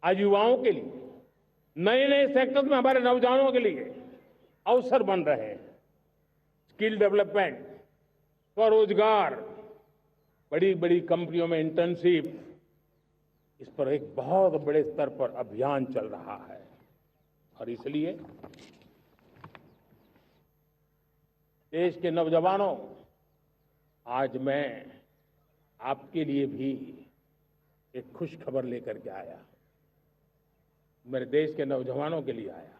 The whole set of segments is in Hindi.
आज युवाओं के लिए नए नए सेक्टर्स में हमारे नौजवानों के लिए अवसर बन रहे हैं। स्किल डेवलपमेंट, स्वरोजगार, बड़ी बड़ी कंपनियों में इंटर्नशिप, इस पर एक बहुत बड़े स्तर पर अभियान चल रहा है। और इसलिए देश के नौजवानों, आज मैं आपके लिए भी एक खुश खबर लेकर के आया। मेरे देश के नौजवानों के लिए आया।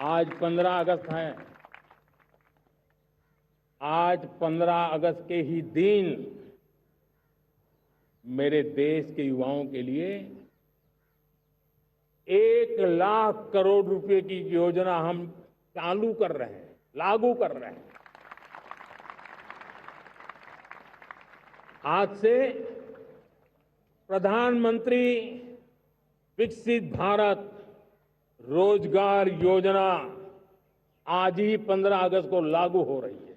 आज 15 अगस्त है। आज 15 अगस्त के ही दिन मेरे देश के युवाओं के लिए 1 लाख करोड़ रुपए की योजना हम चालू कर रहे हैं, लागू कर रहे हैं। आज से प्रधानमंत्री विकसित भारत रोजगार योजना आज ही 15 अगस्त को लागू हो रही है।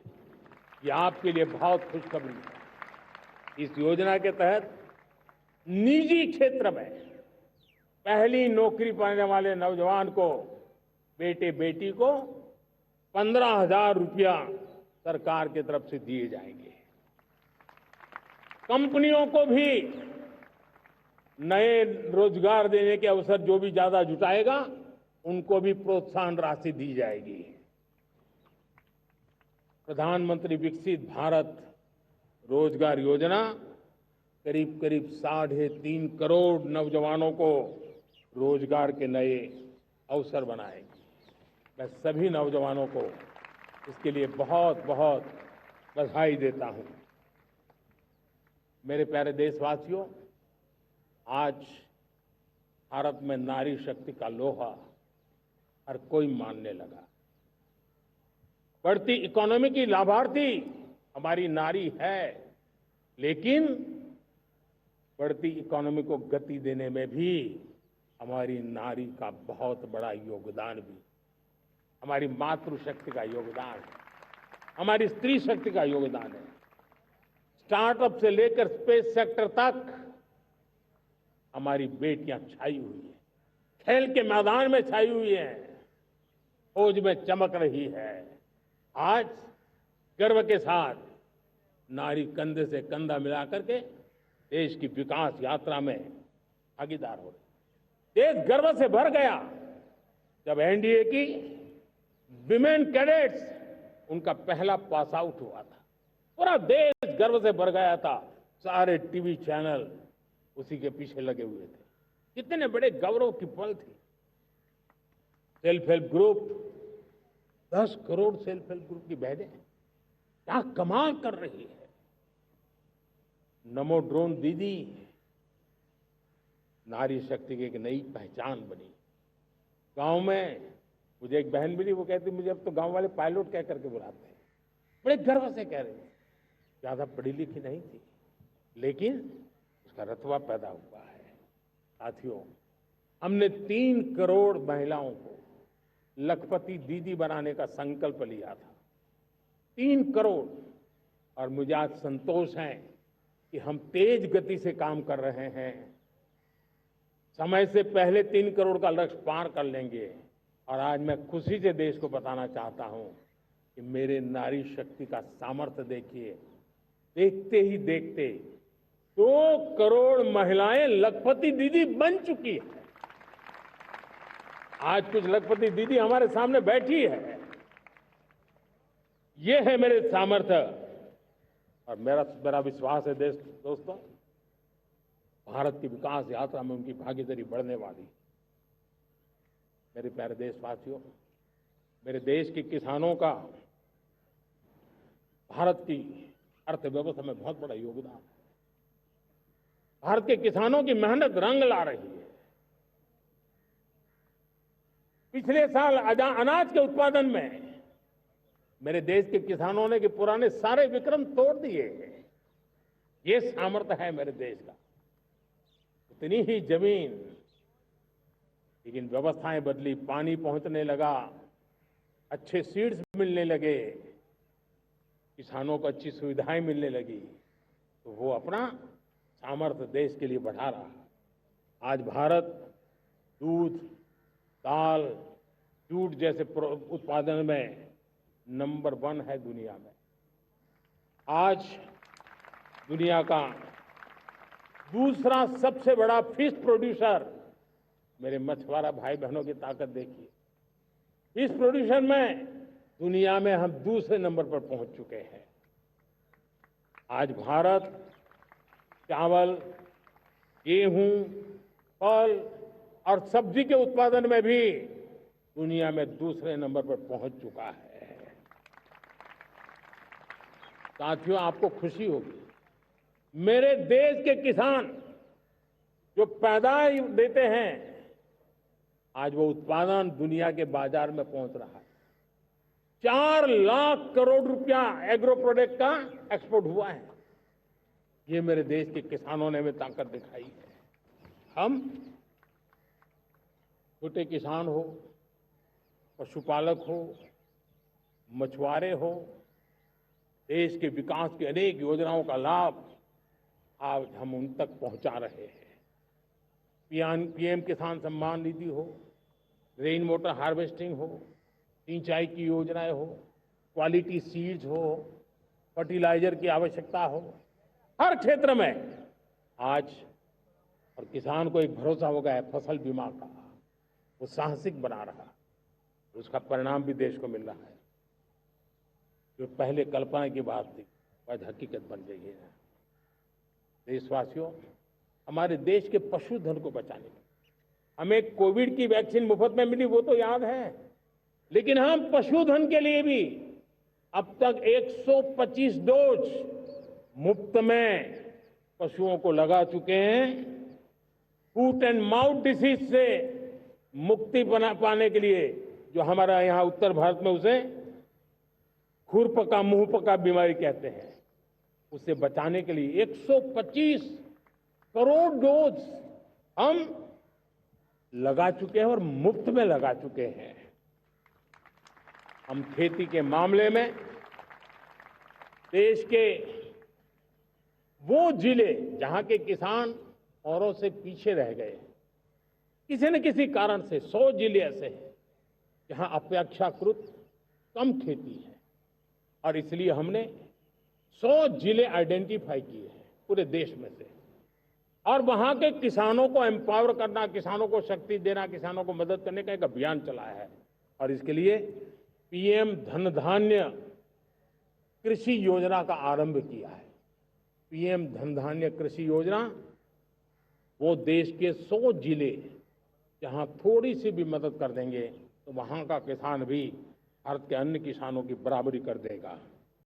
ये आपके लिए बहुत खुशखबरी है। इस योजना के तहत निजी क्षेत्र में पहली नौकरी पाने वाले नौजवान को, बेटे बेटी को 15,000 रुपया सरकार की तरफ से दिए जाएंगे। कंपनियों को भी नए रोजगार देने के अवसर जो भी ज्यादा जुटाएगा, उनको भी प्रोत्साहन राशि दी जाएगी। प्रधानमंत्री विकसित भारत रोजगार योजना करीब करीब 3.5 करोड़ नौजवानों को रोजगार के नए अवसर बनाएगी। मैं सभी नौजवानों को इसके लिए बहुत बहुत बधाई देता हूं। मेरे प्यारे देशवासियों, आज भारत में नारी शक्ति का लोहा हर कोई मानने लगा। बढ़ती इकोनॉमी की लाभार्थी हमारी नारी है, लेकिन बढ़ती इकोनॉमी को गति देने में भी हमारी नारी का बहुत बड़ा योगदान भी, हमारी मातृशक्ति का योगदान है, हमारी स्त्री शक्ति का योगदान है। स्टार्टअप से लेकर स्पेस सेक्टर तक हमारी बेटियां छाई हुई हैं, खेल के मैदान में छाई हुई हैं, फौज में चमक रही है। आज गर्व के साथ नारी कंधे से कंधा मिलाकर के देश की विकास यात्रा में भागीदार हो रही। देश गर्व से भर गया जब एनडीए की विमेन कैडेट्स, उनका पहला पास आउट हुआ था। पूरा देश गर्व से भर गया था। सारे टीवी चैनल उसी के पीछे लगे हुए थे। कितने बड़े गौरव की पल थी। Self help group, 10 crore self help group की बहनें क्या कमाल कर रही है। नमो ड्रोन दीदी नारी शक्ति की एक नई पहचान बनी। गांव में मुझे एक बहन मिली, वो कहती मुझे अब तो गांव वाले पायलट कह करके बुलाते हैं। बड़े गर्व से कह रहे हैं। ज्यादा पढ़ी लिखी नहीं थी, लेकिन उसका रतबा पैदा हुआ है। साथियों, हमने 3 करोड़ महिलाओं को लखपति दीदी बनाने का संकल्प लिया था। 3 करोड़। और मुझे आज संतोष है कि हम तेज गति से काम कर रहे हैं। समय से पहले 3 करोड़ का लक्ष्य पार कर लेंगे। और आज मैं खुशी से देश को बताना चाहता हूं कि मेरे नारी शक्ति का सामर्थ्य देखिए। देखते ही देखते 2 करोड़ महिलाएं लखपति दीदी बन चुकी है। आज कुछ लखपति दीदी हमारे सामने बैठी है। ये है मेरे सामर्थ्य। और मेरा विश्वास है दोस्तों, भारत की विकास यात्रा में उनकी भागीदारी बढ़ने वाली। मेरे प्यारे देशवासियों, मेरे देश के किसानों का भारत की अर्थव्यवस्था में बहुत बड़ा योगदान है। भारत के किसानों की मेहनत रंग ला रही है। पिछले साल अनाज के उत्पादन में मेरे देश के किसानों ने के पुराने सारे विक्रम तोड़ दिए हैं। ये सामर्थ्य है मेरे देश का। उतनी ही जमीन, लेकिन व्यवस्थाएं बदली, पानी पहुंचने लगा, अच्छे सीड्स मिलने लगे, किसानों को अच्छी सुविधाएं मिलने लगी, तो वो अपना सामर्थ्य देश के लिए बढ़ा रहा है। आज भारत दूध, दाल, जूट जैसे उत्पादन में नंबर 1 है दुनिया में। आज दुनिया का दूसरा सबसे बड़ा फिश प्रोड्यूसर, मेरे मछुआरा भाई बहनों की ताकत देखिए, फिश प्रोड्यूसर में दुनिया में हम दूसरे नंबर पर पहुंच चुके हैं। आज भारत चावल, गेहूं, फल और सब्जी के उत्पादन में भी दुनिया में दूसरे नंबर पर पहुंच चुका है। साथियों, आपको खुशी होगी, मेरे देश के किसान जो पैदावार देते हैं, आज वो उत्पादन दुनिया के बाजार में पहुंच रहा है। 4 लाख करोड़ रुपया एग्रो प्रोडक्ट का एक्सपोर्ट हुआ है। ये मेरे देश के किसानों ने हमें ताकत दिखाई है। हम छोटे किसान हो, पशुपालक हो, मछुआरे हो, देश के विकास की अनेक योजनाओं का लाभ आज हम उन तक पहुंचा रहे हैं। पीएम किसान सम्मान निधि हो, रेन वाटर हार्वेस्टिंग हो, सिंचाई की योजनाएं हो, क्वालिटी सीड्स हो, फर्टिलाइजर की आवश्यकता हो, हर क्षेत्र में आज और किसान को एक भरोसा हो गया है फसल बीमा का, वो साहसिक बना रहा है। उसका परिणाम भी देश को मिल रहा है। जो पहले कल्पना की बात थी आज हकीकत बन गई है। देशवासियों, हमारे देश के पशुधन को बचाने में हमें कोविड की वैक्सीन मुफ्त में मिली, वो तो याद है, लेकिन हम पशुधन के लिए भी अब तक 125 डोज मुफ्त में पशुओं को लगा चुके हैं। फूट एंड माउथ डिसीज से मुक्ति पाने के लिए, जो हमारा यहाँ उत्तर भारत में उसे खुरपका मुंहपका बीमारी कहते हैं, उसे बचाने के लिए 125 करोड़ डोज हम लगा चुके हैं और मुफ्त में लगा चुके हैं। हम खेती के मामले में देश के वो जिले जहां के किसान औरों से पीछे रह गए, किसी न किसी कारण से 100 जिले ऐसे हैं जहां अपेक्षाकृत कम खेती है, और इसलिए हमने 100 जिले आइडेंटिफाई किए हैं पूरे देश में से, और वहां के किसानों को एम्पावर करना, किसानों को शक्ति देना, किसानों को मदद करने का एक अभियान चलाया है। और इसके लिए पीएम धन धान्य कृषि योजना का आरंभ किया है। पीएम धन धान्य कृषि योजना वो देश के 100 जिले जहां थोड़ी सी भी मदद कर देंगे तो वहां का किसान भी भारत के अन्य किसानों की बराबरी कर देगा।